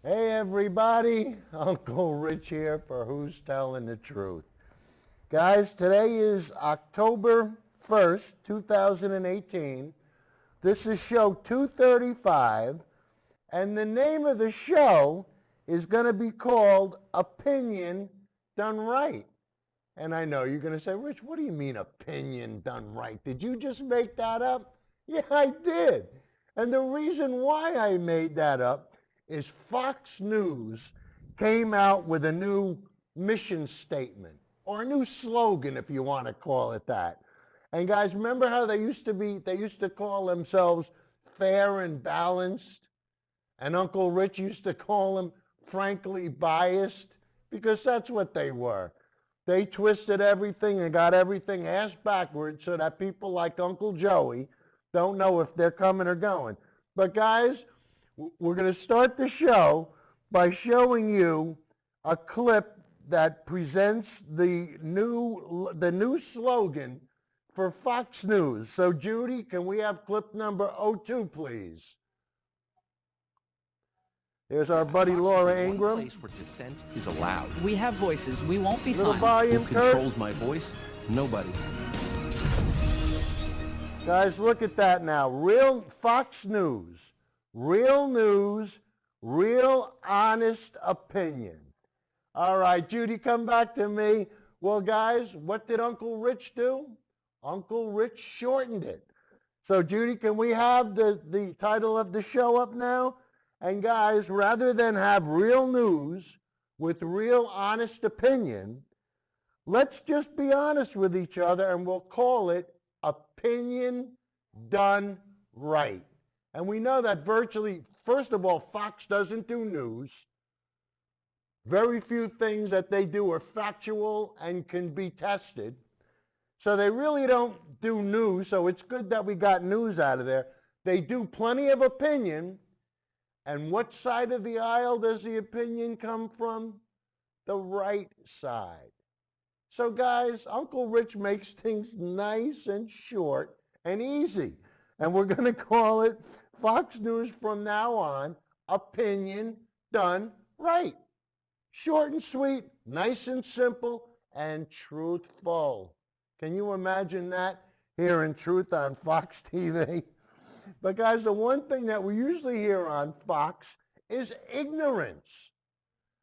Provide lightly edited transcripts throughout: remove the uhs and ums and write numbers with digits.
Hey everybody, Uncle Rich here for Who's Telling the Truth. Guys, today is October 1st, 2018. This is show 235, and the name of the show is going to be called Opinion Done Right. And I know you're going to say, Rich, what do you mean opinion done right? Did you just make that up? Yeah, I did. And the reason why I made that up is Fox News came out with a new mission statement, or a new slogan, if you want to call it that. And guys, remember how they used to call themselves fair and balanced? And Uncle Rich used to call them frankly biased, because that's what they were. They twisted everything and got everything ass backwards so that people like Uncle Joey don't know if they're coming or going. But guys, we're going to start the show by showing you a clip that presents the new slogan for Fox News. So Judy, can we have clip number 02, please? Here's our buddy Laura Ingram. One place where dissent is allowed. We have voices. We won't be Little silent. volume, Who Kurt. controls my voice? Nobody. Guys, look at that now. Real Fox News. Real news, real honest opinion. All right, Judy, come back to me. Well, guys, what did Uncle Rich do? Uncle Rich shortened it. So, Judy, can we have the title of the show up now? And guys, rather than have real news with real honest opinion, let's just be honest with each other, and we'll call it Opinion Done Right. And we know that virtually, first of all, Fox doesn't do news. Very few things that they do are factual and can be tested. So they really don't do news, so it's good that we got news out of there. They do plenty of opinion. And what side of the aisle does the opinion come from? The right side. So guys, Uncle Rich makes things nice and short and easy. And we're going to call it Fox News from now on, Opinion Done Right. Short and sweet, nice and simple, and truthful. Can you imagine that? Hearing truth on Fox TV? But guys, the one thing that we usually hear on Fox is ignorance.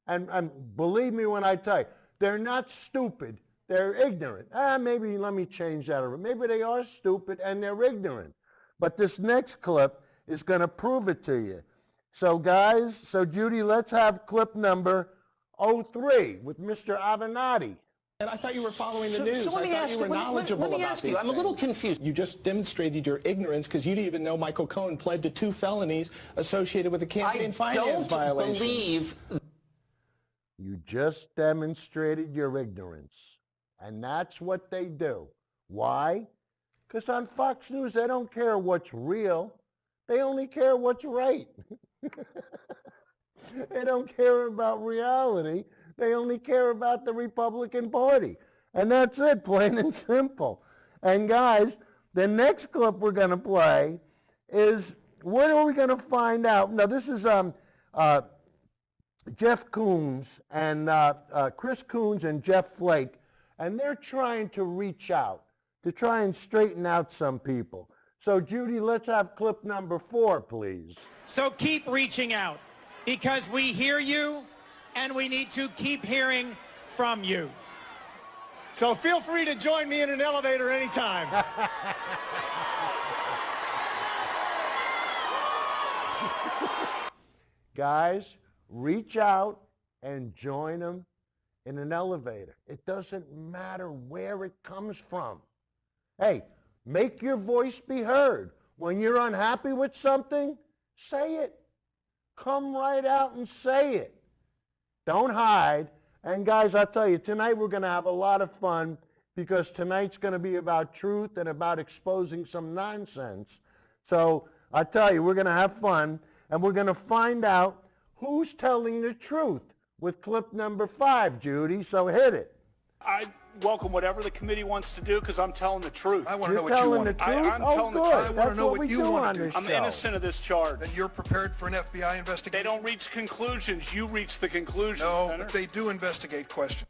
And believe me when I tell you, they're not stupid, they're ignorant. Maybe let me change that around. Maybe they are stupid and they're ignorant. But this next clip is going to prove it to you. So guys, Judy, let's have clip number 03 with Mr. Avenatti. And I thought you were following the news. So let me I thought ask you were knowledgeable let me about ask you, these I'm a little things. confused. You just demonstrated your ignorance because you didn't even know Michael Cohen pled to 2 felonies associated with a campaign finance violation. I don't believe... You just demonstrated your ignorance. And that's what they do. Why? Because on Fox News, they don't care what's real. They only care what's right. They don't care about reality. They only care about the Republican Party. And that's it, plain and simple. And guys, the next clip we're going to play is, what are we going to find out? Now, this is Jeff Koons and Chris Koons and Jeff Flake, and they're trying to reach out to try and straighten out some people. So, Judy, let's have clip number 4, please. So keep reaching out, because we hear you and we need to keep hearing from you. So feel free to join me in an elevator anytime. Guys, reach out and join them in an elevator. It doesn't matter where it comes from. Hey, make your voice be heard. When you're unhappy with something, say it. Come right out and say it. Don't hide. And guys, I'll tell you, tonight we're going to have a lot of fun, because tonight's going to be about truth and about exposing some nonsense. So I tell you, we're going to have fun, and we're going to find out who's telling the truth with clip number 5, Judy. So hit it. welcome whatever the committee wants to do because I'm telling the truth. I want to know You're what you telling want the to do. truth? I'm Oh, telling the good. truth. I want That's to know what what we you do want on to do. this I'm show. innocent of this charge. Then you're prepared for an FBI investigation? They don't reach conclusions. You reach the conclusions, No, Senator. but they do investigate questions.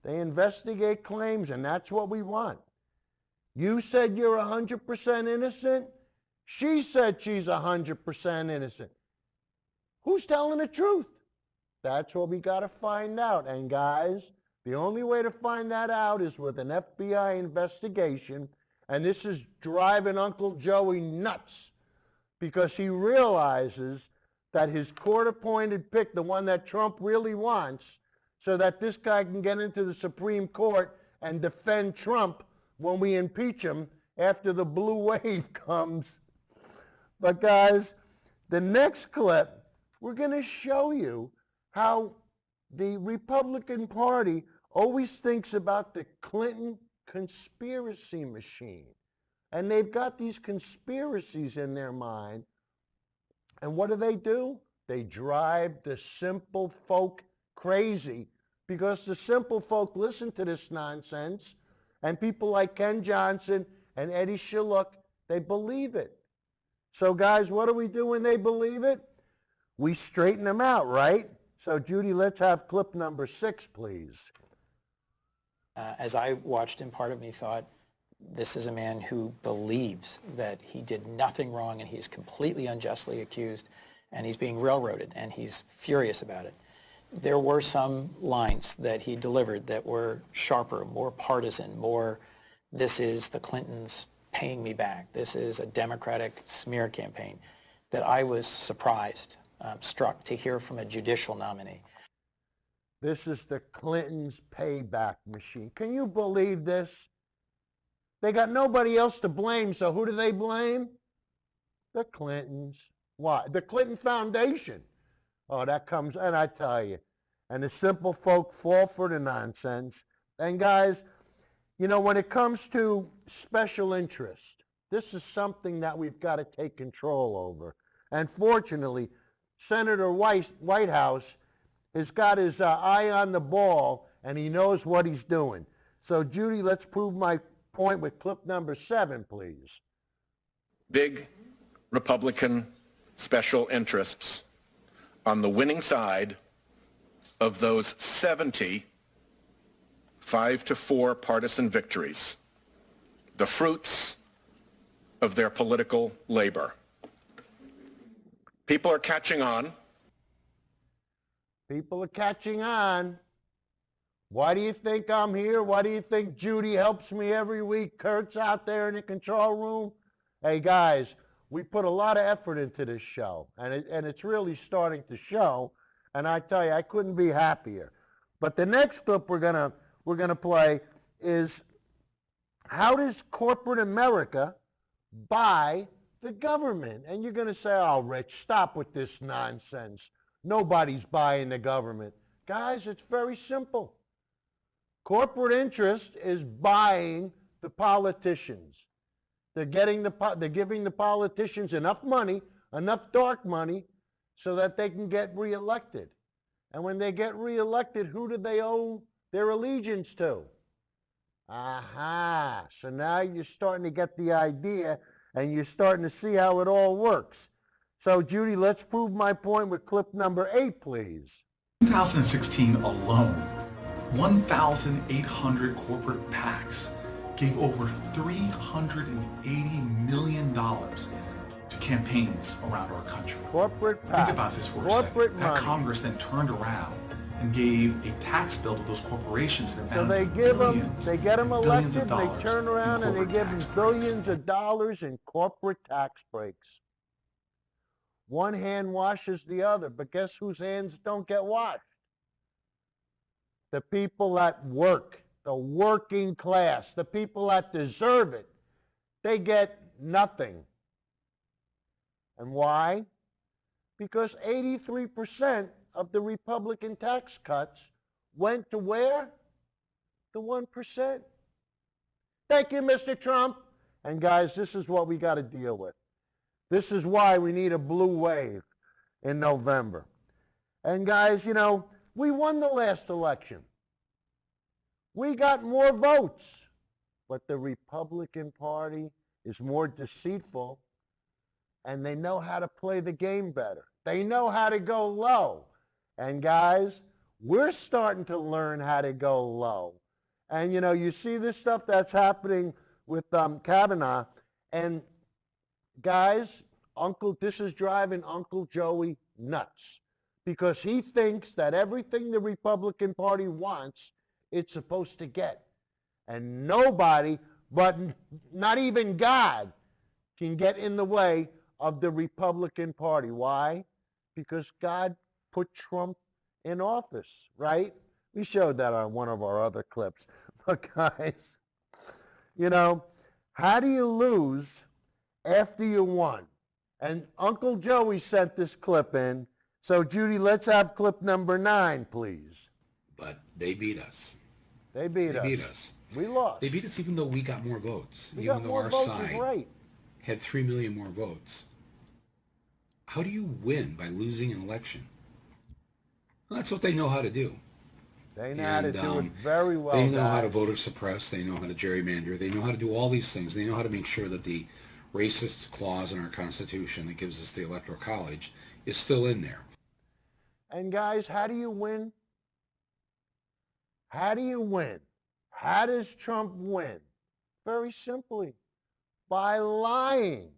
They investigate claims, and that's what we want. You said you're 100% innocent. She said she's 100% innocent. Who's telling the truth? That's what we got to find out. And guys, the only way to find that out is with an FBI investigation. And this is driving Uncle Joey nuts because he realizes that his court-appointed pick, the one that Trump really wants, so that this guy can get into the Supreme Court and defend Trump when we impeach him after the blue wave comes. But guys, the next clip, we're going to show you how the Republican Party always thinks about the Clinton conspiracy machine. And they've got these conspiracies in their mind. And what do? They drive the simple folk crazy because the simple folk listen to this nonsense, and people like Ken Johnson and Eddie Schiluck, they believe it. So guys, what do we do when they believe it? We straighten them out, right? So Judy, let's have clip number 6, please. As I watched him, part of me thought, this is a man who believes that he did nothing wrong and he's completely unjustly accused and he's being railroaded and he's furious about it. There were some lines that he delivered that were sharper, more partisan, more, this is the Clintons paying me back. This is a Democratic smear campaign, that I was surprised, struck to hear from a judicial nominee. This is the Clintons' payback machine. Can you believe this? They got nobody else to blame, so who do they blame? The Clintons. Why? The Clinton Foundation. Oh, that comes, and I tell you, and the simple folk fall for the nonsense. And guys, you know, when it comes to special interest, this is something that we've got to take control over. And fortunately, Senator Whitehouse has got his eye on the ball, and he knows what he's doing. So, Judy, let's prove my point with clip number 7, please. Big Republican special interests on the winning side of those 70 5-4 partisan victories, the fruits of their political labor. People are catching on. People are catching on. Why do you think I'm here? Why do you think Judy helps me every week? Kurt's out there in the control room. Hey guys, we put a lot of effort into this show, and it's really starting to show. And I tell you, I couldn't be happier. But the next clip we're gonna play is, how does corporate America buy the government? And you're gonna say, oh, Rich, stop with this nonsense. Nobody's buying the government. Guys, it's very simple. Corporate interest is buying the politicians. They're giving the politicians enough money, enough dark money, so that they can get reelected. And when they get reelected, who do they owe their allegiance to? Aha. So now you're starting to get the idea, and you're starting to see how it all works. So, Judy, let's prove my point with clip number 8, please. 2016 alone, 1,800 corporate PACs gave over $380 million to campaigns around our country. Corporate PACs. Think about this for a second. That Congress then turned around and gave a tax bill to those corporations that So they get them elected, they turn around and they give them billions of dollars in corporate tax breaks. One hand washes the other, but guess whose hands don't get washed? The people that work, the working class, the people that deserve it. They get nothing. And why? Because 83% of the Republican tax cuts went to where? The 1%. Thank you, Mr. Trump. And guys, this is what we got to deal with. This is why we need a blue wave in November. And guys, you know, we won the last election. We got more votes. But the Republican Party is more deceitful, and they know how to play the game better. They know how to go low. And guys, we're starting to learn how to go low. And you know, you see this stuff that's happening with Kavanaugh, and guys, this is driving Uncle Joey nuts, because he thinks that everything the Republican Party wants, it's supposed to get. And nobody, but not even God, can get in the way of the Republican Party. Why? Because God put Trump in office, right? We showed that on one of our other clips. But guys, you know, how do you lose after you won? And Uncle Joey sent this clip in. So Judy, let's have clip number 9, please. But they beat us. They beat us. We lost. They beat us even though we got more votes. We even got though more our votes, side right. had 3 million more votes. How do you win by losing an election? Well, that's what they know how to do. They know how to do it very well. They know how to voter suppress. They know how to gerrymander. They know how to do all these things. They know how to make sure that the racist clause in our Constitution that gives us the Electoral College is still in there. And guys, how do you win? How do you win? How does Trump win? Very simply, by lying.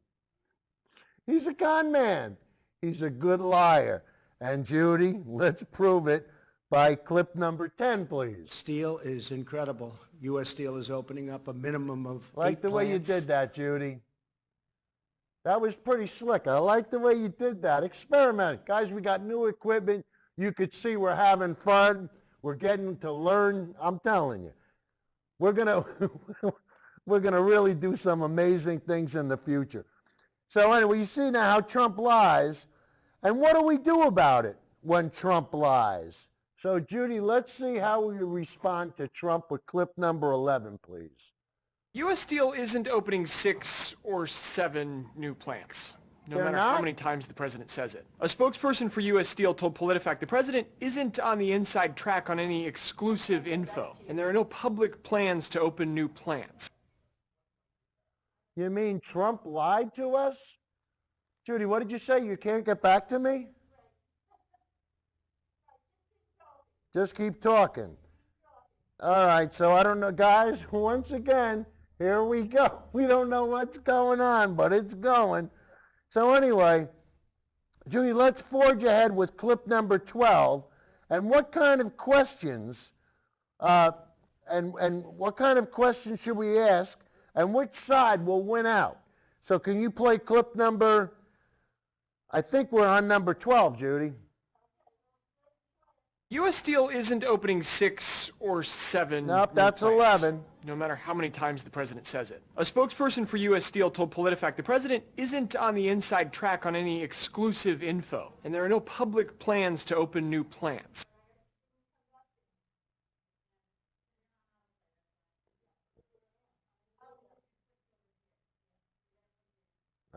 He's a con man. He's a good liar. And Judy, let's prove it by clip number 10, please. Steel is incredible. U.S. Steel is opening up a minimum of Like the way you did that, Judy. That was pretty slick. I like the way you did that. Experiment. Guys, we got new equipment. You could see we're having fun. We're getting to learn. I'm telling you. We're gonna really do some amazing things in the future. So anyway, you see now how Trump lies, and what do we do about it when Trump lies? So Judy, let's see how we respond to Trump with clip number 11, please. U.S. Steel isn't opening 6 or 7 new plants, no matter how many times the president says it. A spokesperson for U.S. Steel told PolitiFact the president isn't on the inside track on any exclusive info, and there are no public plans to open new plants. You mean Trump lied to us? Judy, what did you say? You can't get back to me? Just keep talking. All right, so I don't know, guys, once again, here we go. We don't know what's going on, but it's going. So anyway, Judy, let's forge ahead with clip number 12. And what kind of questions, and what kind of questions should we ask, and which side will win out? So can you play clip number, I think we're on number 12, Judy. U.S. Steel isn't opening 6 or 7 Nope, new that's plants, 11. no matter how many times the president says it. A spokesperson for U.S. Steel told PolitiFact the president isn't on the inside track on any exclusive info, and there are no public plans to open new plants.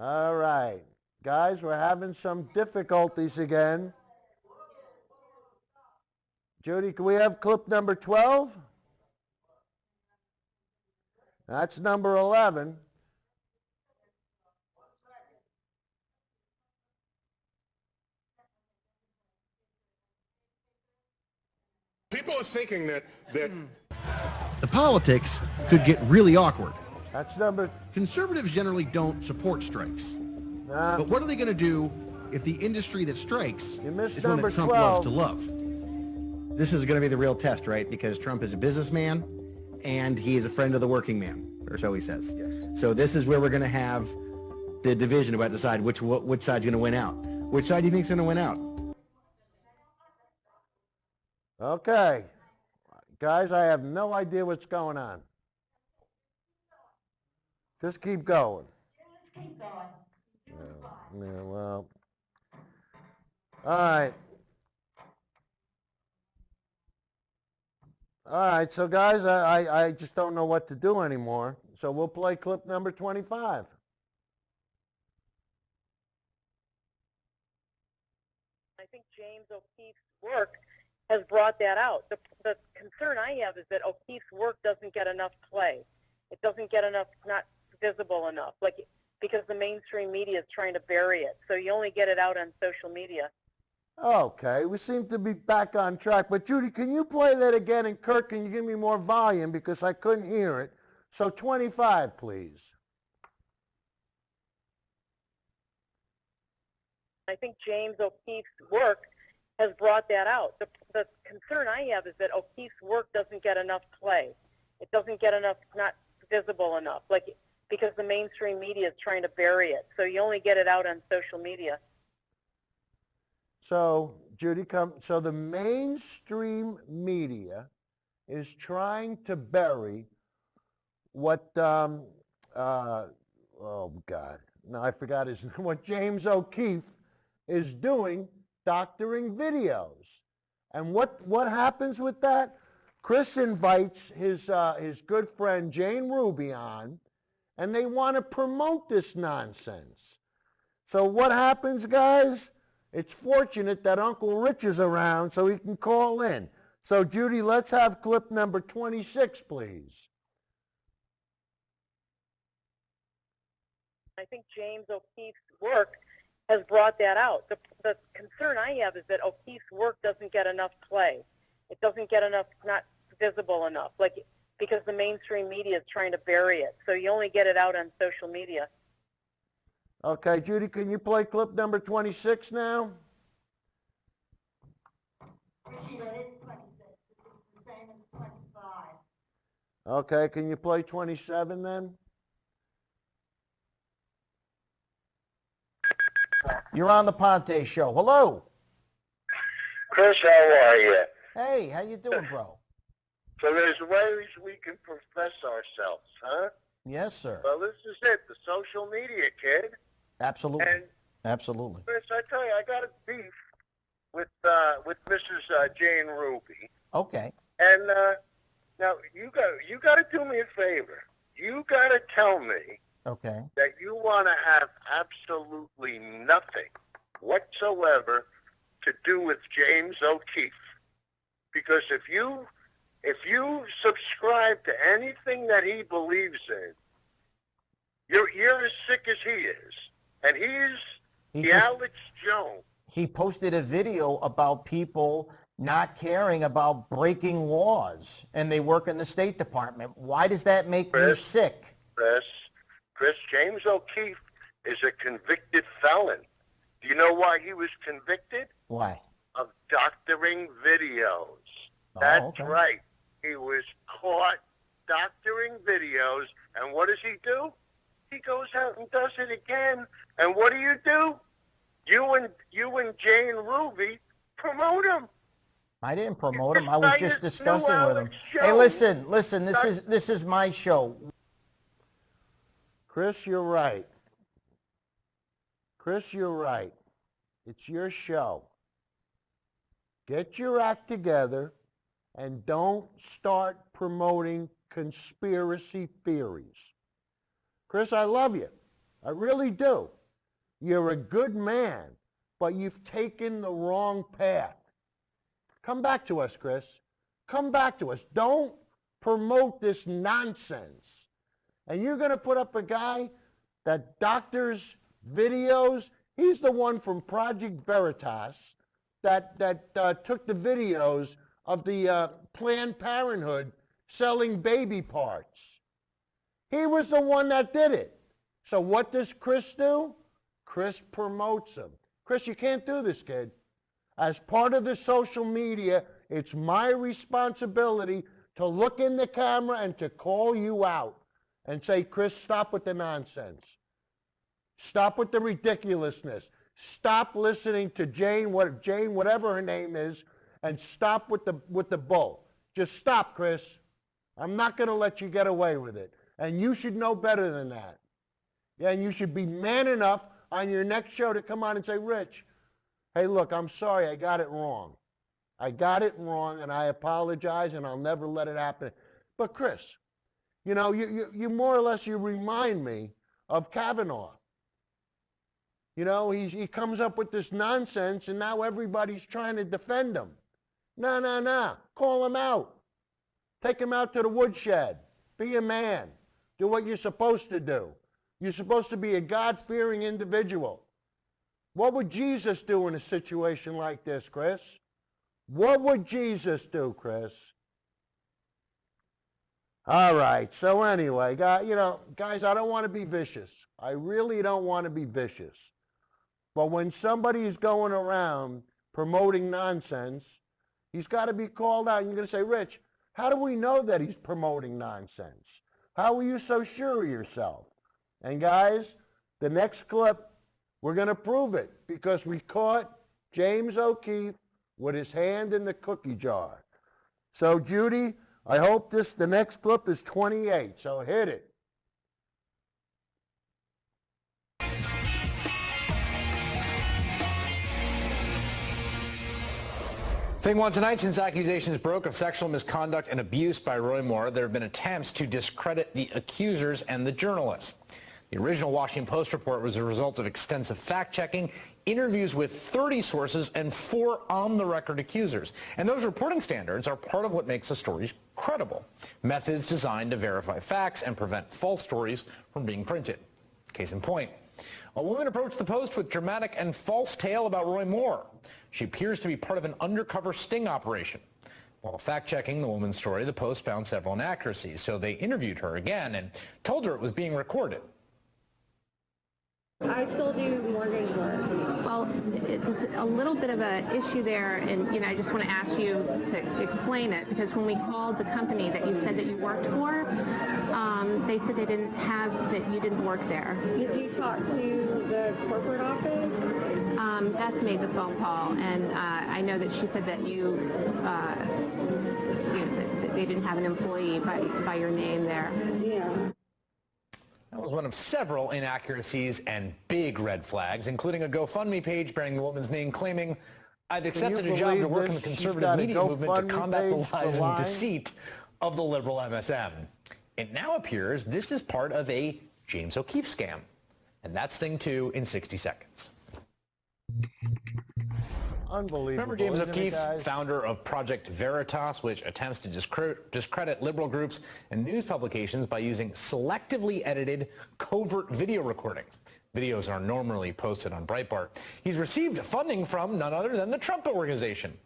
All right. Guys, we're having some difficulties again. Judy, can we have clip number 12? That's number 11. People are thinking that the politics could get really awkward. That's number... Conservatives generally don't support strikes. But what are they going to do if the industry that strikes is one that Trump 12. loves to love? This is going to be the real test, right? Because Trump is a businessman and he is a friend of the working man, or so he says. Yes. So this is where we're going to have the division about decide which side's going to win out. Which side do you think is going to win out? Okay. Guys, I have no idea what's going on. Just keep going. Yeah, well. All right. All right, so guys, I just don't know what to do anymore. So we'll play clip number 25. I think James O'Keefe's work has brought that out. The concern I have is that O'Keefe's work doesn't get enough play. It doesn't get enough, not visible enough, because the mainstream media is trying to bury it. So you only get it out on social media. Okay, we seem to be back on track. But Judy, can you play that again? And Kurt, can you give me more volume because I couldn't hear it? So 25, please. I think James O'Keefe's work has brought that out. The concern I have is that O'Keefe's work doesn't get enough play. It doesn't get enough, not visible enough, because the mainstream media is trying to bury it. So you only get it out on social media. So, Judy, so the mainstream media is trying to bury what, oh God, no, I forgot what James O'Keefe is doing, doctoring videos. And what happens with that? Chris invites his good friend Jane Ruby on, and they want to promote this nonsense. So what happens, guys? It's fortunate that Uncle Rich is around so he can call in. So, Judy, let's have clip number 26, please. I think James O'Keefe's work has brought that out. The concern I have is that O'Keefe's work doesn't get enough play. It doesn't get enough, not visible enough, because the mainstream media is trying to bury it. So you only get it out on social media. Okay, Judy, can you play clip number 26 now? Richie, that is 26. It's the same as 25. Okay, can you play 27 then? You're on the Ponte Show. Hello. Chris, how are you? Hey, how you doing, bro? So there's ways we can profess ourselves, huh? Yes, sir. Well, this is it, the social media, kid. Absolutely. And absolutely. Chris, I tell you, I got a beef with Mrs. Jane Ruby. Okay. And now you got to do me a favor. You got to tell me okay. that you want to have absolutely nothing whatsoever to do with James O'Keefe. Because if you subscribe to anything that he believes in, you're as sick as he is. And he's Alex Jones. He posted a video about people not caring about breaking laws, and they work in the State Department. Why does that make me sick? Chris, James O'Keefe is a convicted felon. Do you know why he was convicted? Why? Of doctoring videos. Oh, That's okay. right. He was caught doctoring videos, and what does he do? He goes out and does it again. And what do? You and Jane Ruby promote him. I didn't promote him. I was just discussing with him. Hey, listen. This is my show. Chris, you're right. Chris, you're right. It's your show. Get your act together and don't start promoting conspiracy theories. Chris, I love you. I really do. You're a good man, but you've taken the wrong path. Come back to us, Chris. Come back to us. Don't promote this nonsense. And you're going to put up a guy that doctors videos. He's the one from Project Veritas that took the videos of the Planned Parenthood selling baby parts. He was the one that did it. So what does Chris do? Chris promotes him. Chris, you can't do this, kid. As part of the social media, it's my responsibility to look in the camera and to call you out and say, Chris, stop with the nonsense. Stop with the ridiculousness. Stop listening to Jane, whatever her name is, and stop with the bull. Just stop, Chris. I'm not going to let you get away with it. And you should know better than that. Yeah, and you should be man enough on your next show to come on and say, Rich, hey, look, I'm sorry, I got it wrong. I got it wrong, and I apologize, and I'll never let it happen. But Chris, you know, you more or less, you remind me of Kavanaugh. You know, he comes up with this nonsense, and now everybody's trying to defend him. No. Call him out. Take him out to the woodshed. Be a man. Do what you're supposed to do. You're supposed to be a God-fearing individual. What would Jesus do in a situation like this, Chris? What would Jesus do, Chris? All right, so anyway, guys, I don't want to be vicious. I really don't want to be vicious. But when somebody is going around promoting nonsense, he's got to be called out. And you're going to say, Rich, how do we know that he's promoting nonsense? How are you so sure of yourself? And guys, the next clip, we're going to prove it because we caught James O'Keefe with his hand in the cookie jar. So Judy, I hope the next clip is 28, so hit it. Thing one tonight, since accusations broke of sexual misconduct and abuse by Roy Moore, there have been attempts to discredit the accusers and the journalists. The original Washington Post report was a result of extensive fact-checking, interviews with 30 sources, and 4 on-the-record accusers. And those reporting standards are part of what makes the stories credible. Methods designed to verify facts and prevent false stories from being printed. Case in point. A woman approached the Post with dramatic and false tale about Roy Moore. She appears to be part of an undercover sting operation. While fact-checking the woman's story, the Post found several inaccuracies, so they interviewed her again and told her it was being recorded. I still do mortgage work. Well, it's a little bit of an issue there, and I just want to ask you to explain it, because when we called the company that you said that you worked for, they said they didn't have, that you didn't work there. Did you talk to the corporate office? Beth made the phone call, and I know that she said that that they didn't have an employee by your name there. Yeah. That was one of several inaccuracies and big red flags, including a GoFundMe page bearing the woman's name claiming, I've accepted a job to work in the conservative media movement to combat the lies and deceit of the liberal MSM. It now appears this is part of a James O'Keefe scam. And that's thing 2 in 60 seconds. Unbelievable. Remember James O'Keefe, founder of Project Veritas, which attempts to discredit liberal groups and news publications by using selectively edited covert video recordings. Videos are normally posted on Breitbart. He's received funding from none other than the Trump Organization.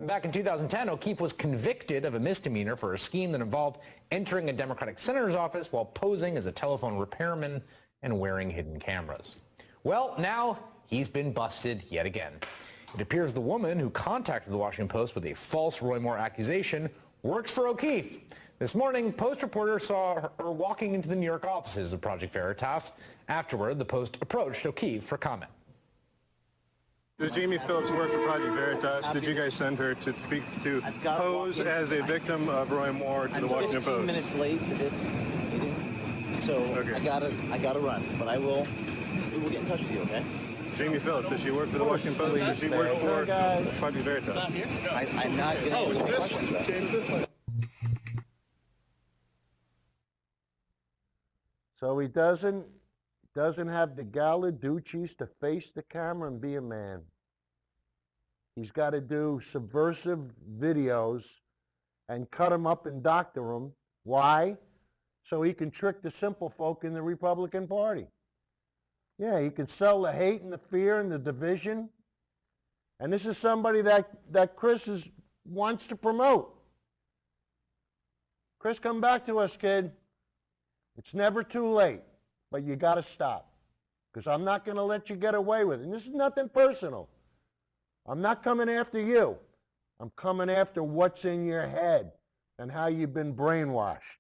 Back in 2010, O'Keefe was convicted of a misdemeanor for a scheme that involved entering a Democratic senator's office while posing as a telephone repairman and wearing hidden cameras. Well, now he's been busted yet again. It appears the woman who contacted the Washington Post with a false Roy Moore accusation works for O'Keefe. This morning, Post reporters saw her walking into the New York offices of Project Veritas. Afterward, the Post approached O'Keefe for comment. Does Jamie Phillips work for Project Veritas? Did you guys send her to pose as a victim of Roy Moore to the Washington Post? I'm 15 minutes late for this meeting, so okay. I gotta run. But we will get in touch with you, okay? Jamie Phillips, does she work for the Washington Post? Does she work for Project Veritas? Not here? No, I'm not getting into any questions. James, this one. So he doesn't have the Galaducci's to face the camera and be a man. He's got to do subversive videos and cut them up and doctor them. Why? So he can trick the simple folk in the Republican Party. Yeah, he can sell the hate and the fear and the division. And this is somebody that Chris wants to promote. Chris, come back to us, kid. It's never too late, but you got to stop. Because I'm not going to let you get away with it. And this is nothing personal. I'm not coming after you. I'm coming after what's in your head and how you've been brainwashed.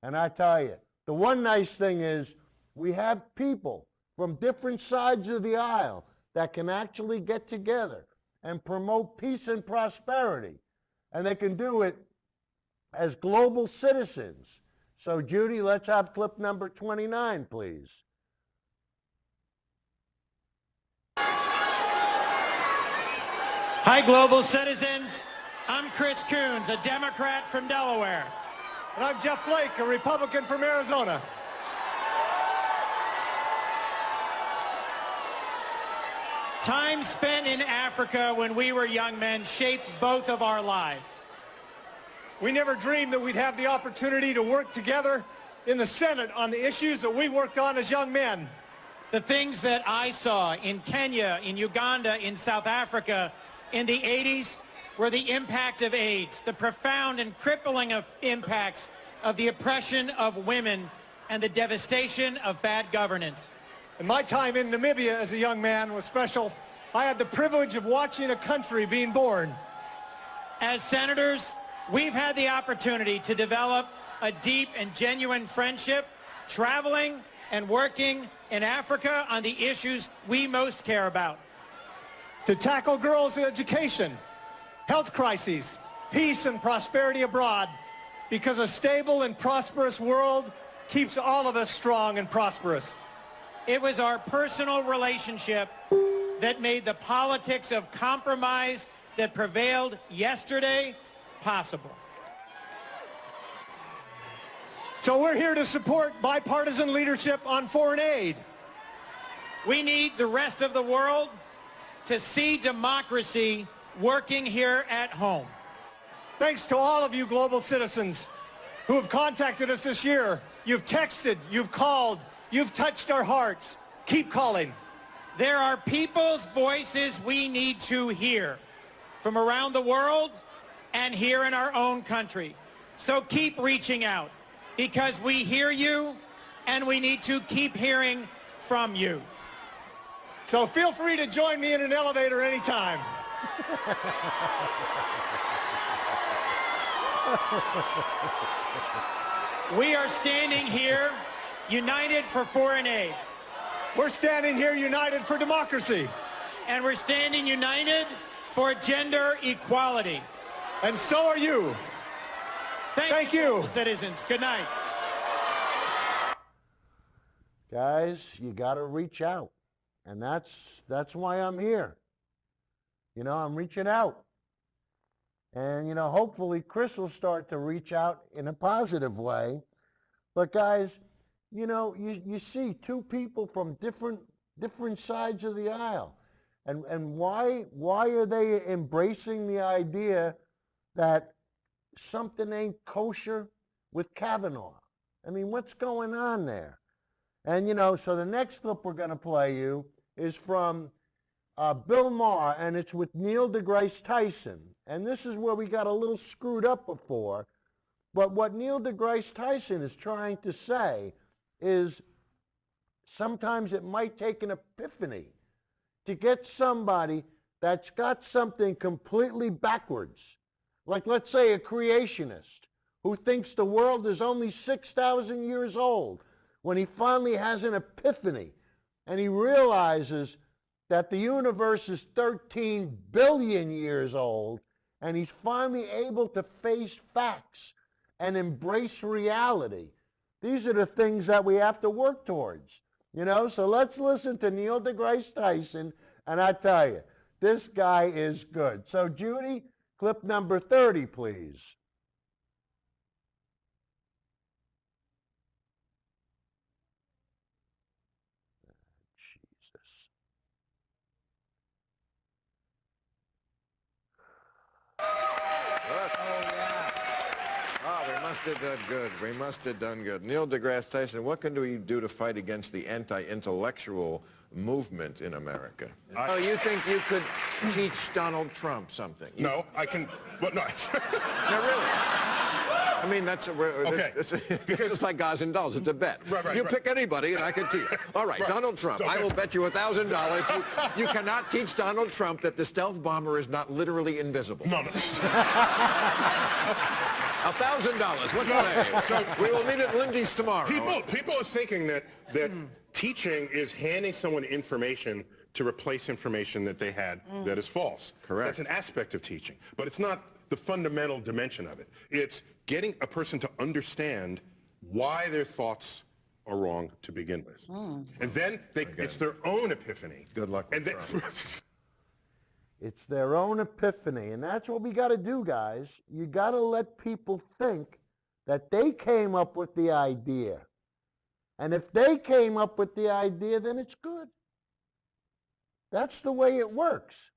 And I tell you, the one nice thing is we have people from different sides of the aisle that can actually get together and promote peace and prosperity. And they can do it as global citizens. So Judy, let's have clip number 29, please. Hi, global citizens. I'm Chris Coons, a Democrat from Delaware. And I'm Jeff Flake, a Republican from Arizona. Time spent in Africa when we were young men shaped both of our lives. We never dreamed that we'd have the opportunity to work together in the Senate on the issues that we worked on as young men. The things that I saw in Kenya, in Uganda, in South Africa in the 80s were the impact of AIDS, the profound and crippling impacts of the oppression of women, and the devastation of bad governance. And my time in Namibia as a young man was special. I had the privilege of watching a country being born. As senators, we've had the opportunity to develop a deep and genuine friendship, traveling and working in Africa on the issues we most care about. To tackle girls' education, health crises, peace and prosperity abroad, because a stable and prosperous world keeps all of us strong and prosperous. It was our personal relationship that made the politics of compromise that prevailed yesterday possible. So we're here to support bipartisan leadership on foreign aid. We need the rest of the world to see democracy working here at home. Thanks to all of you global citizens who have contacted us this year. You've texted, you've called, you've touched our hearts. Keep calling. There are people's voices we need to hear from around the world and here in our own country. So keep reaching out, because we hear you and we need to keep hearing from you. So feel free to join me in an elevator anytime. We are standing here united for foreign aid. We're standing here united for democracy. And we're standing united for gender equality. And so are you. Thank you. Citizens, good night. Guys, you got to reach out. And that's why I'm here. You know, I'm reaching out. And, you know, hopefully Chris will start to reach out in a positive way. But guys, you know, you see two people from different sides of the aisle. And why are they embracing the idea that something ain't kosher with Kavanaugh? I mean, what's going on there? And, you know, so the next clip we're going to play you is from Bill Maher, and it's with Neil deGrasse Tyson. And this is where we got a little screwed up before. But what Neil deGrasse Tyson is trying to say is sometimes it might take an epiphany to get somebody that's got something completely backwards. Like, let's say, a creationist who thinks the world is only 6,000 years old, when he finally has an epiphany and he realizes that the universe is 13 billion years old, and he's finally able to face facts and embrace reality. These are the things that we have to work towards, you know? So let's listen to Neil deGrasse Tyson, and I tell you, this guy is good. So Judy, clip number 30, please. Jesus. Oh, we must have done good. We must have done good. Neil deGrasse Tyson, what can we do to fight against the anti-intellectual movement in America? Oh, you think you could teach Donald Trump something? No, I can. Well, no. No, really. I mean, that's okay. This is like guys and dolls. It's a bet. Right, you pick anybody, and I can teach. All right, Donald Trump. So, okay. I will bet you $1,000. You cannot teach Donald Trump that the stealth bomber is not literally invisible. No. $1,000. What say? So we will meet at Lindy's tomorrow. People are thinking that teaching is handing someone information to replace information that they had that is false. Correct. That's an aspect of teaching, but it's not the fundamental dimension of it. It's getting a person to understand why their thoughts are wrong to begin with. And then it's their own epiphany. Good luck with Trump. It's their own epiphany, and that's what we got to do, guys. You got to let people think that they came up with the idea. And if they came up with the idea, then it's good. That's the way it works.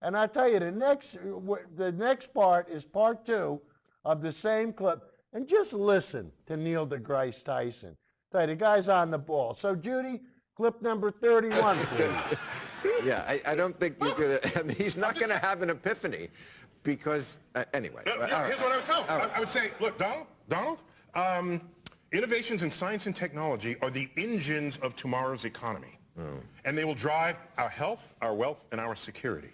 And I tell you, the next part is part 2 of the same clip. And just listen to Neil deGrasse Tyson. Tell you, the guy's on the ball. So, Judy, clip number 31, please. Yeah, I don't think you could. I mean, he's not going to have an epiphany because, anyway. Here's what I would tell him. I would say, look, Donald, innovations in science and technology are the engines of tomorrow's economy. And they will drive our health, our wealth, and our security.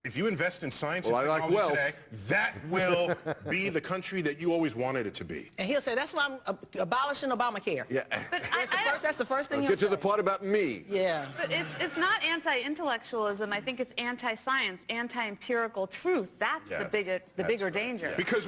If you invest in science and technology today, that will be the country that you always wanted it to be. And he'll say, that's why I'm abolishing Obamacare. Yeah. But that's the first thing he'll get to say. the part about me. Yeah. But it's not anti-intellectualism. I think it's anti-science, anti-empirical truth. That's the bigger danger. Because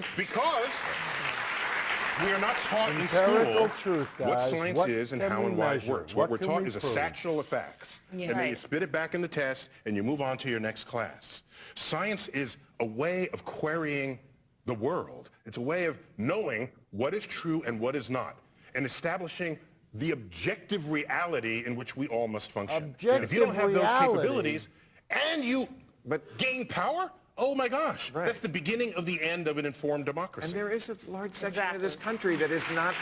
we are not taught in Empirical school truth, what guys. science What is and can how we and why it measure? works. What What we're can taught we is a prove? satchel of facts. Yeah. And then you Right. spit it back in the test and you move on to your next class. Science is a way of querying the world. It's a way of knowing what is true and what is not, and establishing the objective reality in which we all must function. And if you don't have those capabilities and you gain power, oh my gosh, that's the beginning of the end of an informed democracy. And there is a large section of this country that is not,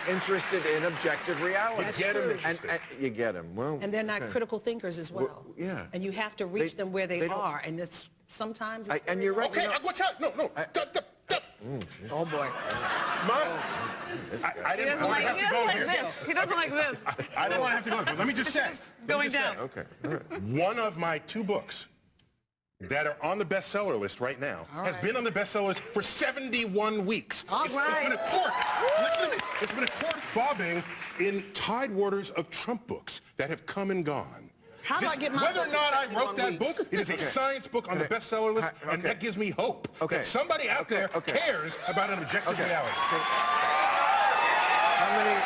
interested in objective reality. You get them interested. And you get them. Well, And they're not critical thinkers as well. Yeah. And you have to reach them where they are. And it's sometimes it's and you're right. Okay, what's that? No. Oh boy. I didn't want to have to go here. He doesn't like this. I didn't want to have to go there, but let me just say. Going down. Okay. All right. One of my 2 books that are on the bestseller list right now has been on the bestseller list for 71 weeks. It's been a court. Listen to me. It's been a court bobbing in tidewaters of Trump books that have come and gone. How do I get my Whether or book not in I wrote 71 that weeks? book, it is a science book on the bestseller list, and that gives me hope that somebody out there cares about an objective reality. How many?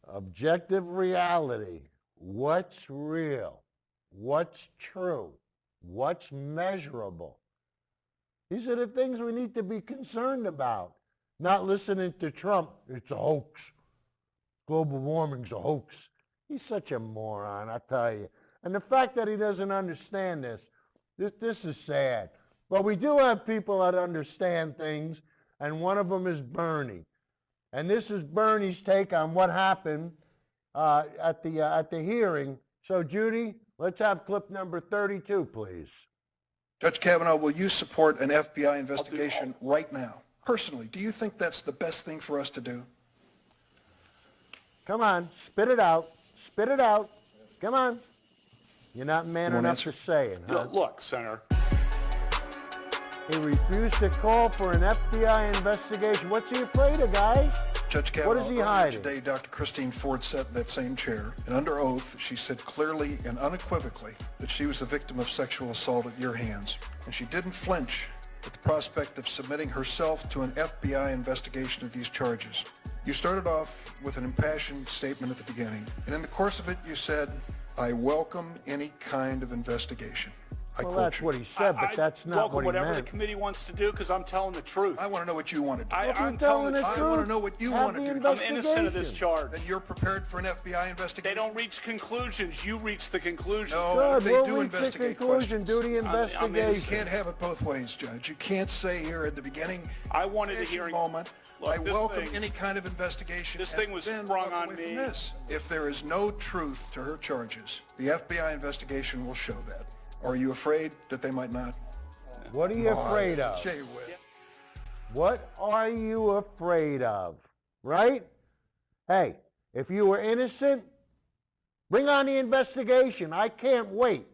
Objective reality. What's real? What's true? What's measurable? These are the things we need to be concerned about. Not listening to Trump. It's a hoax. Global warming's a hoax. He's such a moron, I tell you. And the fact that he doesn't understand this is sad. But we do have people that understand things, and one of them is Bernie. And this is Bernie's take on what happened at the hearing. So, Judy, let's have clip number 32, please. Judge Kavanaugh, will you support an FBI investigation right now? Personally, do you think that's the best thing for us to do? Come on, spit it out. Spit it out. Come on. You're not man enough to say it, huh? Look, Senator. He refused to call for an FBI investigation. What's he afraid of, guys? Judge Kavanaugh, what is he hiding? Today, Dr. Christine Ford sat in that same chair, and under oath, she said clearly and unequivocally that she was the victim of sexual assault at your hands. And she didn't flinch at the prospect of submitting herself to an FBI investigation of these charges. You started off with an impassioned statement at the beginning, and in the course of it, you said, "I welcome any kind of investigation." Well, that's what he said, but that's not what he whatever meant. the committee wants to do, because I'm telling the truth. I want to know what you want to do. I'm telling the truth. I want to know what you want to do. I'm innocent of this charge. Then you're prepared for an FBI investigation? They don't reach conclusions. You reach the conclusion. No, Good, they we'll do reach investigate the conclusion. questions. Do the investigation. You can't have it both ways, Judge. You can't say here at the beginning, I wanted a hearing. Moment, Look, I this welcome thing- any kind of investigation. This and thing was then sprung walk on away me. from this. If there is no truth to her charges, the FBI investigation will show that. Are you afraid that they might not? What are you afraid of? Jay Witt. What are you afraid of? Right? Hey, if you were innocent, bring on the investigation. I can't wait.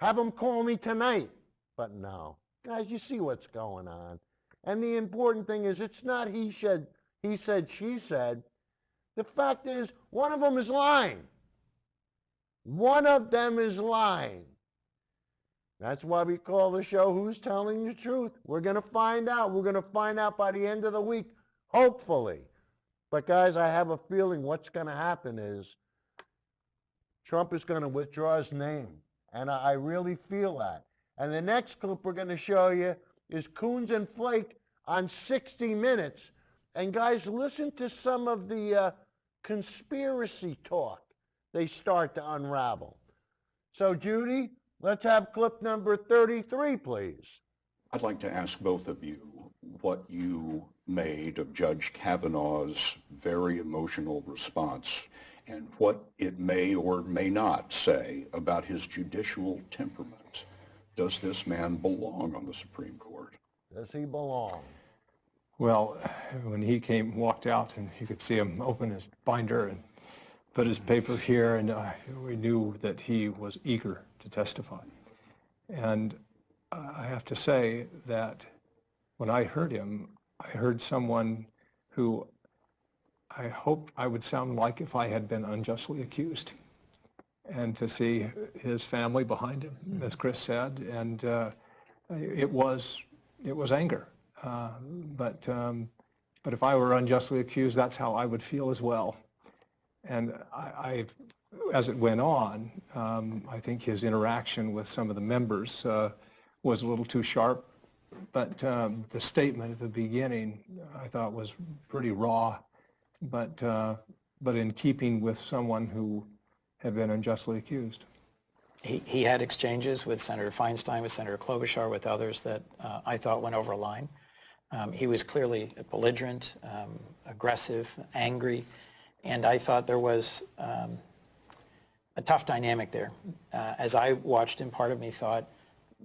Have them call me tonight. But no. Guys, you see what's going on. And the important thing is it's not he said, she said. The fact is, one of them is lying. One of them is lying. That's why we call the show Who's Telling the Truth. We're going to find out. We're going to find out by the end of the week, hopefully. But guys, I have a feeling what's going to happen is Trump is going to withdraw his name. And I really feel that. And the next clip we're going to show you is Coons and Flake on 60 Minutes. And guys, listen to some of the conspiracy talk they start to unravel. So Judy, let's have clip number 33, please. I'd like to ask both of you what you made of Judge Kavanaugh's very emotional response and what it may or may not say about his judicial temperament. Does this man belong on the Supreme Court? Does he belong? Well, when he walked out, and you could see him open his binder and put his paper here, and we knew that he was eager to testify. And I have to say that when I heard him, I heard someone who I hoped I would sound like if I had been unjustly accused. And to see his family behind him, as Chris said, and it was anger. But if I were unjustly accused, that's how I would feel as well. And I as it went on, I think his interaction with some of the members was a little too sharp. But the statement at the beginning, I thought, was pretty raw, but in keeping with someone who had been unjustly accused. He had exchanges with Senator Feinstein, with Senator Klobuchar, with others that I thought went over a line. He was clearly belligerent, aggressive, angry, and I thought there was a tough dynamic there. As I watched him, part of me thought,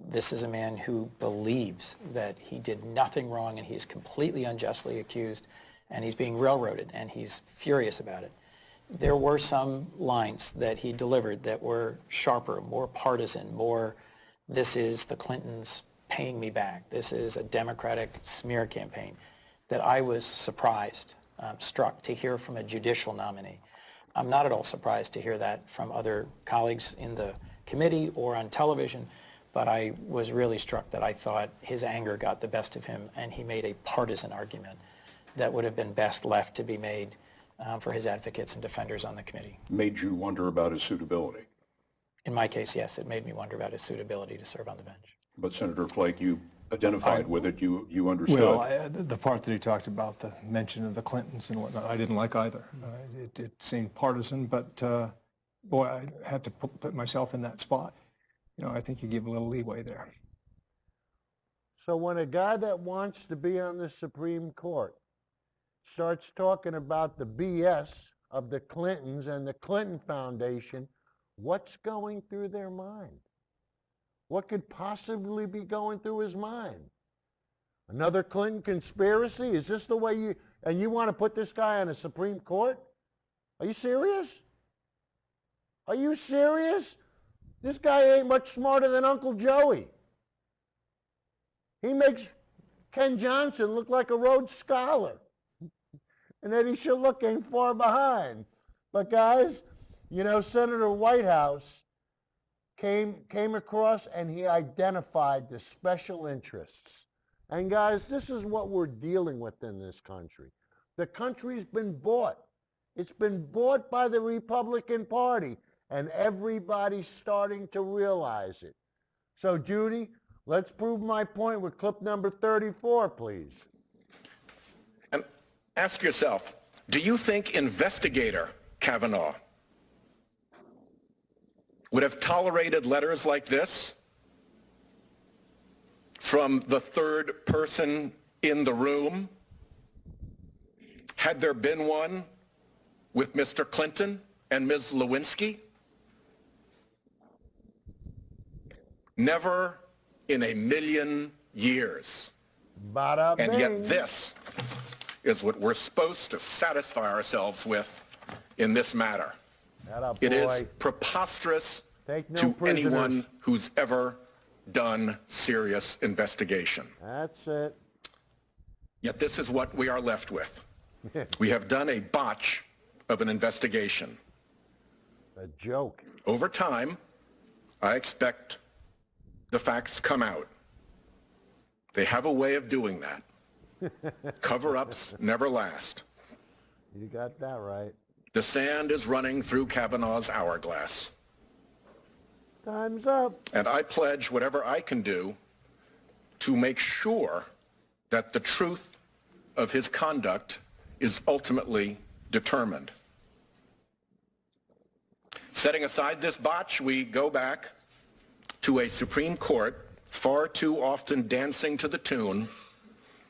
this is a man who believes that he did nothing wrong and he's completely unjustly accused and he's being railroaded and he's furious about it. There were some lines that he delivered that were sharper, more partisan, more, this is the Clintons paying me back. This is a Democratic smear campaign, that I was surprised, struck to hear from a judicial nominee. I'm not at all surprised to hear that from other colleagues in the committee or on television, but I was really struck that I thought his anger got the best of him and he made a partisan argument that would have been best left to be made for his advocates and defenders on the committee. Made you wonder about his suitability? In my case, yes, it made me wonder about his suitability to serve on the bench. But Senator Flake, you identified with it, you understood. Well, the part that he talked about, the mention of the Clintons and whatnot, I didn't like either. It seemed partisan, but boy, I had to put myself in that spot. You know, I think you give a little leeway there. So when a guy that wants to be on the Supreme Court starts talking about the BS of the Clintons and the Clinton Foundation, what's going through their mind? What could possibly be going through his mind? Another Clinton conspiracy? Is this the way you, and you want to put this guy on the Supreme Court? Are you serious? Are you serious? This guy ain't much smarter than Uncle Joey. He makes Ken Johnson look like a Rhodes Scholar. And Eddie Schiluck ain't far behind. But guys, you know, Senator Whitehouse came across and he identified the special interests. And guys, this is what we're dealing with in this country. The country's been bought. It's been bought by the Republican Party, and everybody's starting to realize it. So Judy, let's prove my point with clip number 34, please. And ask yourself, do you think investigator Kavanaugh would have tolerated letters like this from the third person in the room had there been one with Mr. Clinton and Ms. Lewinsky? Never in a million years. Bada bing. And yet this is what we're supposed to satisfy ourselves with in this matter. It is preposterous to anyone who's ever done serious investigation. That's it. Yet this is what we are left with. We have done a botch of an investigation. A joke. Over time, I expect the facts come out. They have a way of doing that. Cover-ups never last. You got that right. The sand is running through Kavanaugh's hourglass. Time's up. And I pledge whatever I can do to make sure that the truth of his conduct is ultimately determined. Setting aside this botch, we go back to a Supreme Court far too often dancing to the tune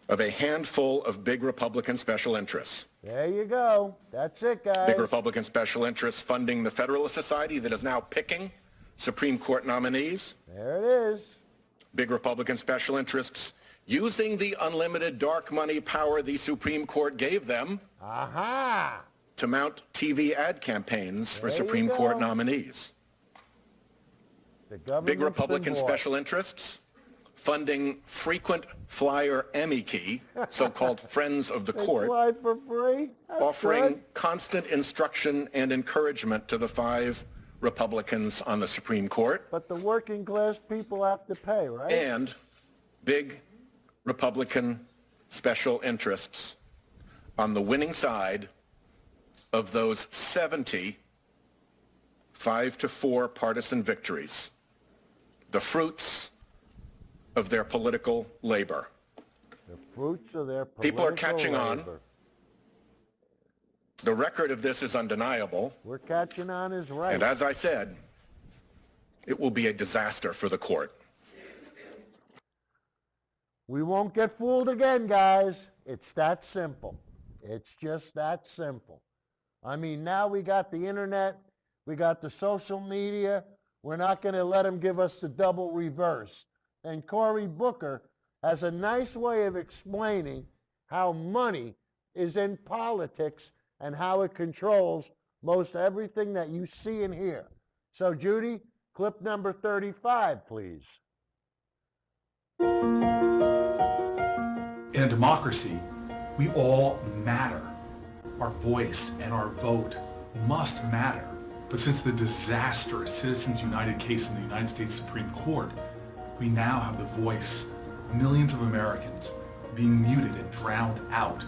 of a handful of big Republican special interests. There you go. That's it, guys. Big Republican special interests funding the Federalist Society that is now picking Supreme Court nominees. There it is. Big Republican special interests using the unlimited dark money power the Supreme Court gave them to mount TV ad campaigns for Supreme Court nominees. Big Republican special interests funding frequent flyer amici, so-called friends of the court, fly for free. That's offering good. constant instruction and encouragement to the 5 Republicans on the Supreme Court. But the working class people have to pay, right? And big Republican special interests on the winning side of those 70 5-4 partisan victories, the fruits of their political labor. The fruits of their political People are catching on. labor. The record of this is undeniable. We're catching on is right. And as I said, it will be a disaster for the court. We won't get fooled again, guys. It's that simple. It's just that simple. I mean, now we got the internet, we got the social media. We're not going to let them give us the double reverse. And Cory Booker has a nice way of explaining how money is in politics and how it controls most everything that you see and hear. So, Judy, clip number 35, please. In a democracy, we all matter. Our voice and our vote must matter. But since the disastrous Citizens United case in the United States Supreme Court, we now have the voice of millions of Americans being muted and drowned out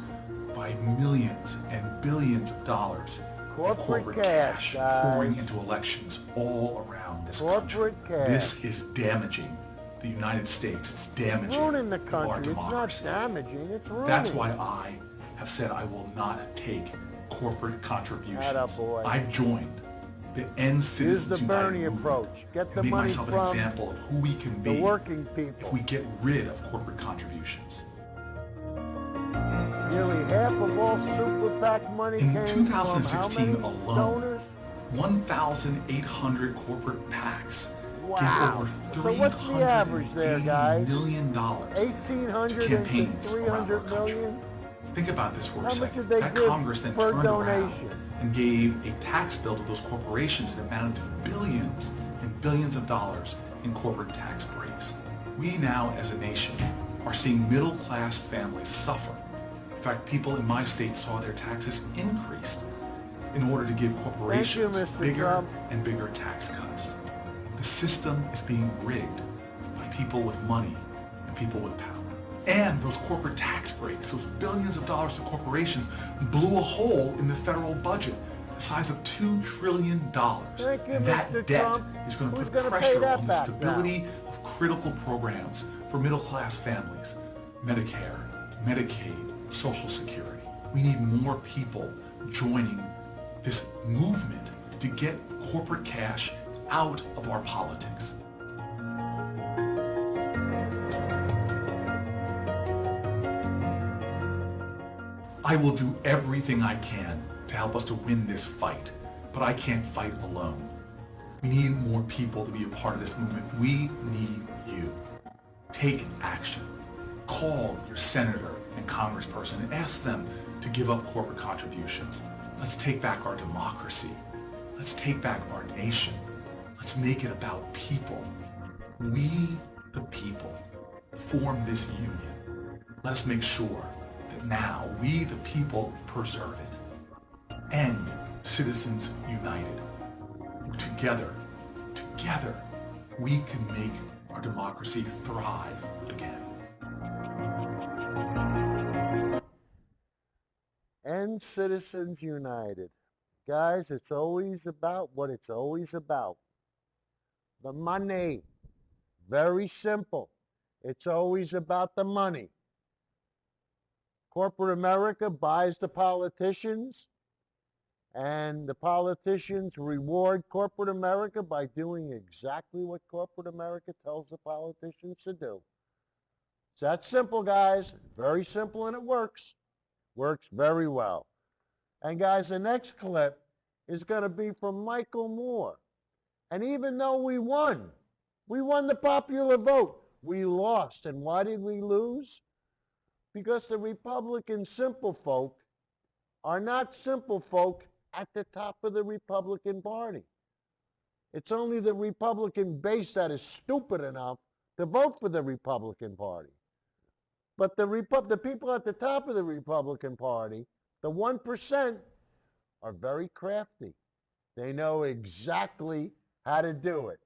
by millions and billions of dollars of corporate cash pouring into elections all around this country. This is damaging the United States. It's damaging It's ruining the our country. It's not democracy. damaging. It's ruining. That's why I have said I will not take corporate contributions. Attaboy. I've joined the End Citizens Use the United Bernie movement approach. Get and the make money myself an from example of who we can be the working people. if we get rid of corporate contributions. Nearly half of all super PAC money In came 2016 from how many alone, donors? 1,800 corporate PACs Wow. gave over So what's the average there, guys? $380 million 1,800 to into campaigns around our 300 country. million? Think about this for How a much second. did they That give Congress then per turned donation? around and gave a tax bill to those corporations that amounted to billions and billions of dollars in corporate tax breaks. We now, as a nation, are seeing middle-class families suffer. In fact, people in my state saw their taxes increased in order to give corporations Mr. bigger Trump. and bigger tax cuts. The system is being rigged by people with money and people with power. And those corporate tax breaks, those billions of dollars to corporations, blew a hole in the federal budget the size of $2 trillion. Thank you, And that Mr. debt Trump. is going to Who's put gonna pay pressure that on the back stability of critical programs for middle-class families, Medicare, Medicaid, Social Security. We need more people joining this movement to get corporate cash out of our politics. I will do everything I can to help us to win this fight, but I can't fight alone. We need more people to be a part of this movement. We need you. Take action. Call your senator and congressperson and ask them to give up corporate contributions. Let's take back our democracy. Let's take back our nation. Let's make it about people. We, the people, form this union. Let us make sure that now we, the people, preserve it. End Citizens United. Together, we can make our democracy thrive again. End Citizens United. Guys, it's always about what it's always about. The money. Very simple. It's always about the money. Corporate America buys the politicians, And the politicians reward corporate America by doing exactly what corporate America tells the politicians to do. It's that simple, guys. Very simple, and it works. Works very well. And guys, the next clip is going to be from Michael Moore. And even though we won the popular vote, we lost. And why did we lose? Because the Republican simple folk are not simple folk at the top of the Republican Party. It's only the Republican base that is stupid enough to vote for the Republican Party. But the people at the top of the Republican Party, the 1%, are very crafty. They know exactly how to do it.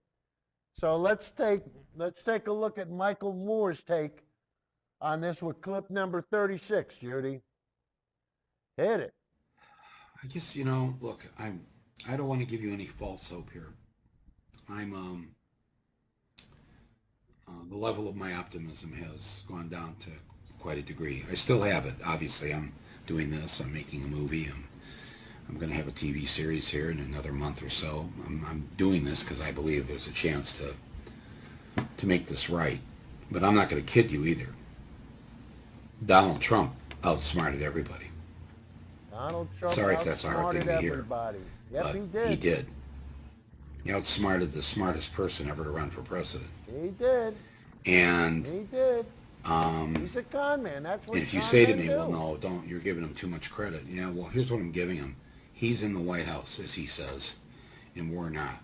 So let's take a look at Michael Moore's take on this with clip number 36, Judy. Hit it. I guess, you know, look, I don't want to give you any false hope here. The level of my optimism has gone down to quite a degree. I still have it. Obviously, I'm doing this. I'm making a movie. I'm going to have a TV series here in another month or so. I'm doing this because I believe there's a chance to make this right. But I'm not going to kid you either. Donald Trump outsmarted everybody. Donald Trump Sorry if that's a hard thing to hear. Everybody. Yep, but he did. He did. He outsmarted the smartest person ever to run for president. He did. And he did. He's a con man. That's what. If you say to me, well, no, don't. You're giving him too much credit. Yeah. Well, here's what I'm giving him. He's in the White House, as he says, and we're not.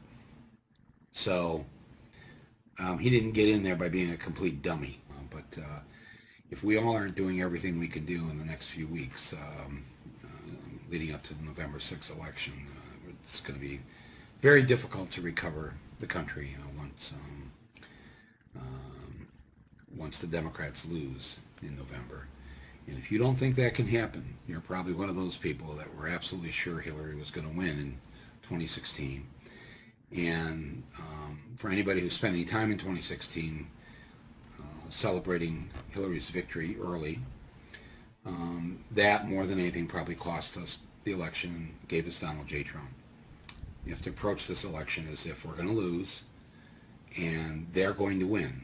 So he didn't get in there by being a complete dummy. But if we all aren't doing everything we can do in the next few weeks, leading up to the November 6th election, it's going to be very difficult to recover the country once the Democrats lose in November. And if you don't think that can happen, you're probably one of those people that were absolutely sure Hillary was going to win in 2016. And for anybody who spent any time in 2016 celebrating Hillary's victory early, that more than anything probably cost us the election and gave us Donald J. Trump. You have to approach this election as if we're going to lose and they're going to win.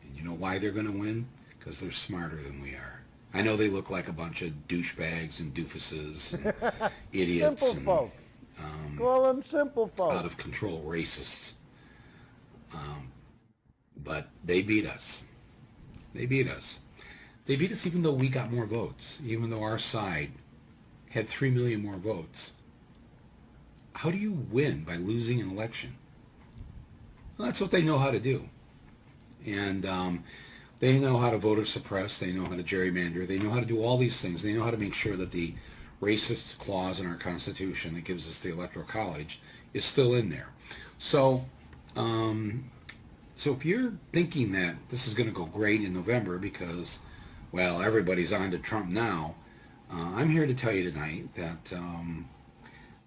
And you know why they're going to win? Because they're smarter than we are. I know they look like a bunch of douchebags and doofuses and idiots simple and folk. Call them simple folk. Out of control racists. But they beat us. They beat us. They beat us even though we got more votes, even though our side had 3 million more votes. How do you win by losing an election? Well, that's what they know how to do. And they know how to voter suppress. They know how to gerrymander. They know how to do all these things. They know how to make sure that the racist clause in our Constitution that gives us the Electoral College is still in there. So, so if you're thinking that this is going to go great in November because, well, everybody's on to Trump now, I'm here to tell you tonight that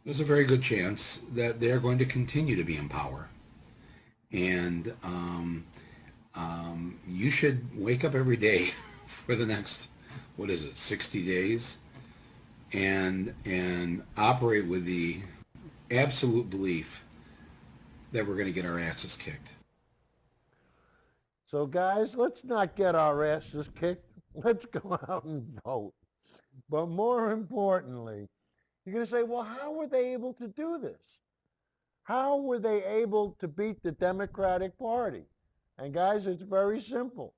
there's a very good chance that they're going to continue to be in power. And you should wake up every day for the next, 60 days and operate with the absolute belief that we're going to get our asses kicked. So guys, let's not get our asses kicked. Let's go out and vote. But more importantly, you're going to say, well, how were they able to do this? How were they able to beat the Democratic Party? And guys, it's very simple.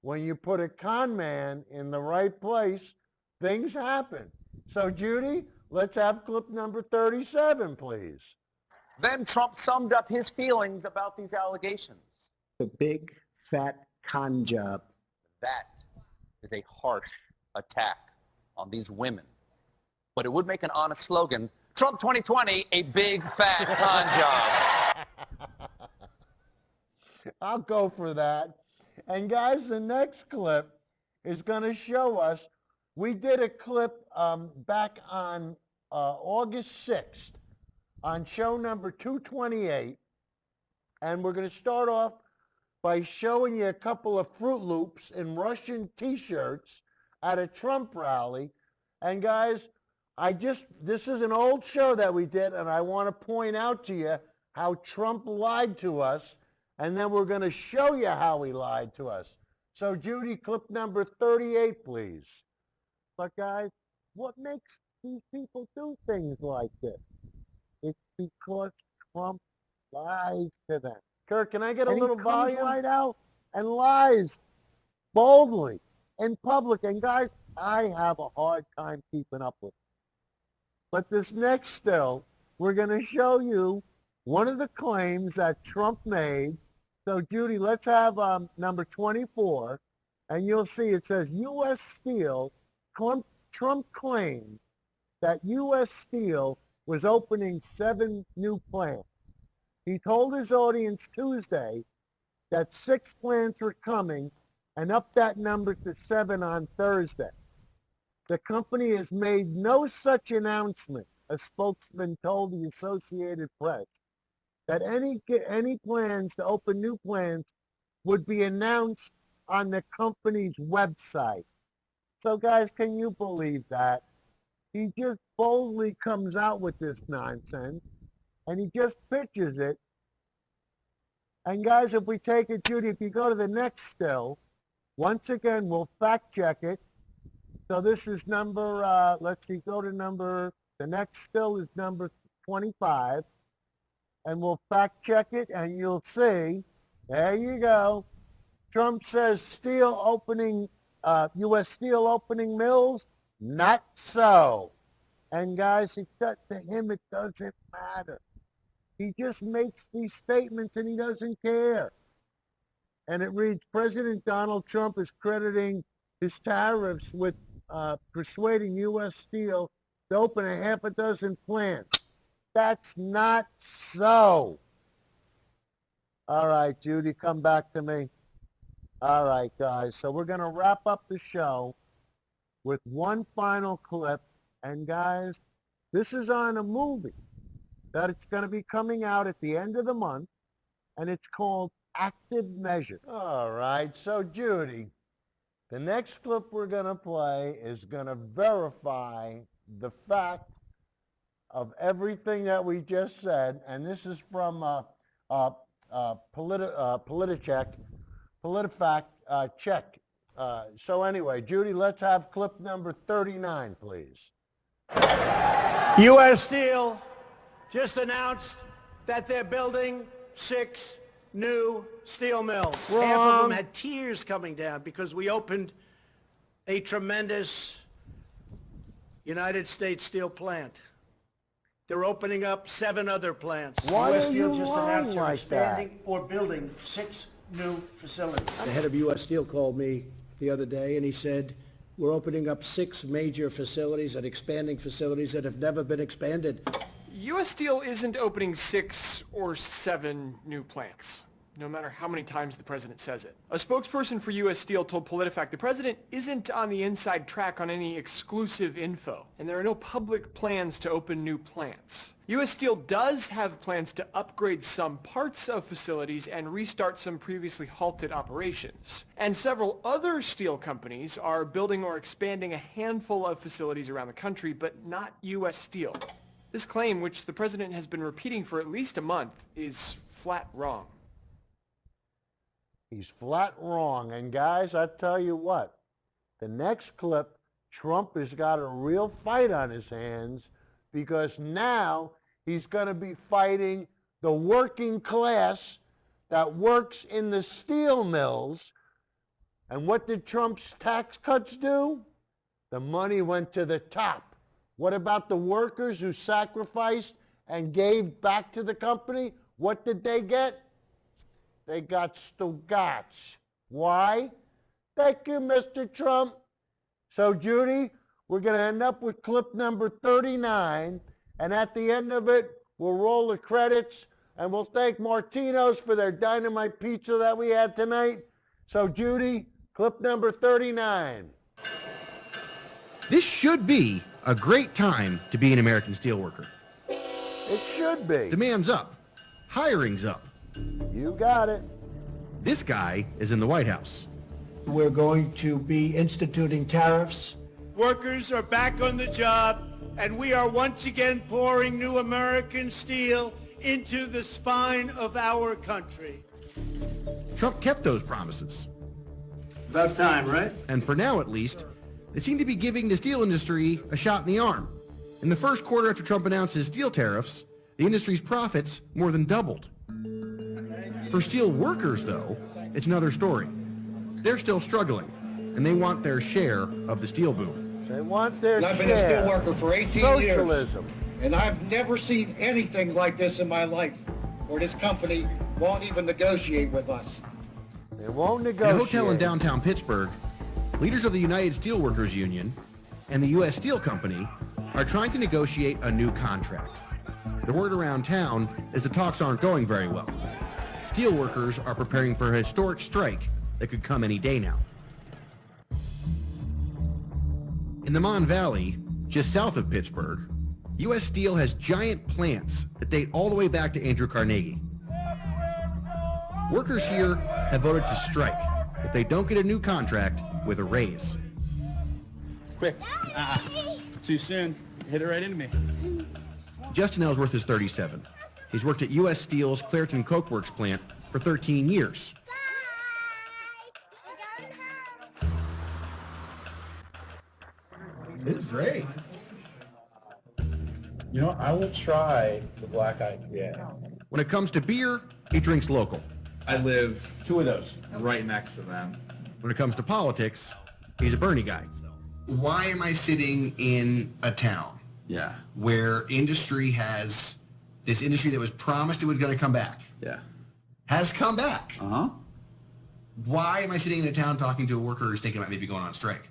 When you put a con man in the right place, things happen. So Judy, let's have clip number 37, please. Then Trump summed up his feelings about these allegations. The big, fat con job. That is a harsh attack on these women. But it would make an honest slogan, Trump 2020, a big, fat con job. I'll go for that. And guys, the next clip is going to show us, we did a clip back on August 6th on show number 228. And we're going to start off by showing you a couple of Fruit Loops in Russian t-shirts at a Trump rally. And guys, this is an old show that we did, and I want to point out to you how Trump lied to us, and then we're going to show you how he lied to us. So, Judy, clip number 38, please. But, guys, what makes these people do things like this? It's because Trump lies to them. Kirk, can I get a little volume? He comes right out and lies boldly in public. And, guys, I have a hard time keeping up with it. But this next still, we're going to show you one of the claims that Trump made. So, Judy, let's have number 24, and you'll see it says U.S. Steel. Trump claimed that U.S. Steel was opening 7 new plants. He told his audience Tuesday that 6 plants were coming and upped that number to 7 on Thursday. The company has made no such announcement, a spokesman told the Associated Press, that any plans to open new plants would be announced on the company's website. So, guys, can you believe that? He just boldly comes out with this nonsense, and he just pitches it. And, guys, if we take it, Judy, if you go to the next still, once again, we'll fact check it. So this is number, let's see, go to number, the next still is number 25. And we'll fact check it, and you'll see, there you go. Trump says steel opening, U.S. Steel opening mills, not so. And guys, to him, it doesn't matter. He just makes these statements, and he doesn't care. And it reads, President Donald Trump is crediting his tariffs with persuading U.S. Steel to open a half a dozen plants. That's not so. All right, Judy, come back to me. All right, guys. So we're going to wrap up the show with one final clip. And, guys, this is on a movie that it's going to be coming out at the end of the month, and it's called Active Measure. All right. So, Judy, the next clip we're going to play is going to verify the fact of everything that we just said, and this is from PolitiFact check. So anyway, Judy, let's have clip number 39, please. U.S. Steel just announced that they're building 6 new steel mills. Wrong. Half of them had tears coming down because we opened a tremendous United States steel plant. They're opening up 7 other plants. Why U.S. are Steel you just lying announced they're like expanding or building 6 new facilities. The head of U.S. Steel called me the other day, and he said, we're opening up 6 major facilities and expanding facilities that have never been expanded. U.S. Steel isn't opening 6 or 7 new plants, no matter how many times the president says it. A spokesperson for U.S. Steel told PolitiFact the president isn't on the inside track on any exclusive info, and there are no public plans to open new plants. U.S. Steel does have plans to upgrade some parts of facilities and restart some previously halted operations. And several other steel companies are building or expanding a handful of facilities around the country, but not U.S. Steel. This claim, which the president has been repeating for at least a month, is flat wrong. He's flat wrong. And guys, I tell you what, the next clip, Trump has got a real fight on his hands because now he's going to be fighting the working class that works in the steel mills. And what did Trump's tax cuts do? The money went to the top. What about the workers who sacrificed and gave back to the company? What did they get? They got Stugats. Why? Thank you, Mr. Trump. So, Judy, we're going to end up with clip number 39, and at the end of it, we'll roll the credits, and we'll thank Martino's for their dynamite pizza that we had tonight. So, Judy, clip number 39. This should be a great time to be an American steelworker. It should be. Demand's up. Hiring's up. You got it. This guy is in the White House. We're going to be instituting tariffs. Workers are back on the job. and we are once again pouring new American steel into the spine of our country. Trump kept those promises. About time, right? And for now, at least, they seem to be giving the steel industry a shot in the arm. In the first quarter after Trump announced his steel tariffs, the industry's profits more than doubled. For steel workers, though, it's another story. They're still struggling, and they want their share of the steel boom. They want their share. I've been a steel worker for 18 Socialism. years, and I've never seen anything like this in my life, where this company won't even negotiate with us. They won't In negotiate. a hotel in downtown Pittsburgh, leaders of the United Steelworkers Union and the U.S. Steel Company are trying to negotiate a new contract. The word around town is the talks aren't going very well. Steelworkers are preparing for a historic strike that could come any day now. In the Mon Valley, just south of Pittsburgh, U.S. Steel has giant plants that date all the way back to Andrew Carnegie. Workers here have voted to strike if they don't get a new contract with a raise. Quick. Too soon. Hit it right into me. Justin Ellsworth is 37. He's worked at U.S. Steel's Clairton Coke Works plant for 13 years. It's great. You know, I will try the black IPA. When it comes to beer, he drinks local. I live 2 of those right next to them. When it comes to politics, he's a Bernie guy. Why am I sitting in a town where industry has this industry that was promised it was going to come back has come back? Why am I sitting in a town talking to a worker who's thinking about maybe going on strike?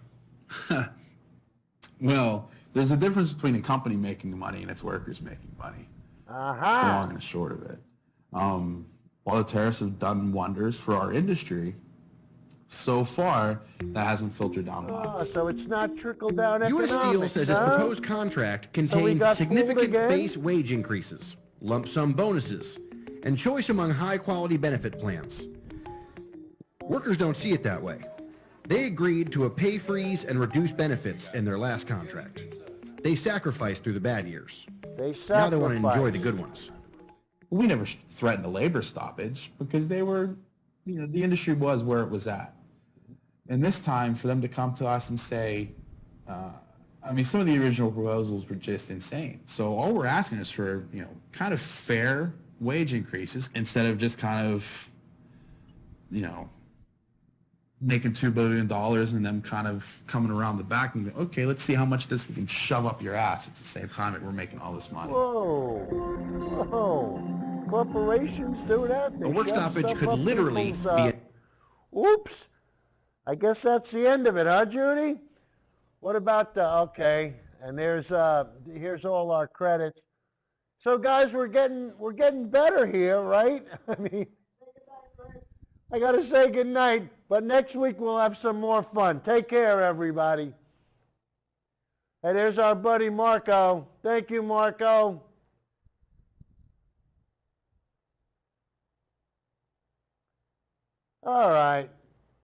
Well, there's a difference between a company making money and its workers making money. That's the long and the short of it. While the tariffs have done wonders for our industry, so far, that hasn't filtered down the line. So it's not trickle-down economics, U.S. Steel says its proposed contract contains significant base wage increases, lump sum bonuses, and choice among high-quality benefit plans. Workers don't see it that way. They agreed to a pay freeze and reduced benefits in their last contract. They sacrificed through the bad years. Now they want to enjoy the good ones. We never threatened a labor stoppage because they were, the industry was where it was at. And this time, for them to come to us and say, some of the original proposals were just insane. So all we're asking is for, kind of fair wage increases instead of just kind of, making $2 billion and them kind of coming around the back and go, okay, let's see how much this we can shove up your ass at the same time that we're making all this money. Whoa. Corporations do that. A work stoppage could literally be Oops. I guess that's the end of it, huh, Judy? What about okay, and here's all our credits. So guys, we're getting better here, right? I mean, I got to say goodnight, but next week we'll have some more fun. Take care, everybody. And there's our buddy Marco. Thank you, Marco. All right.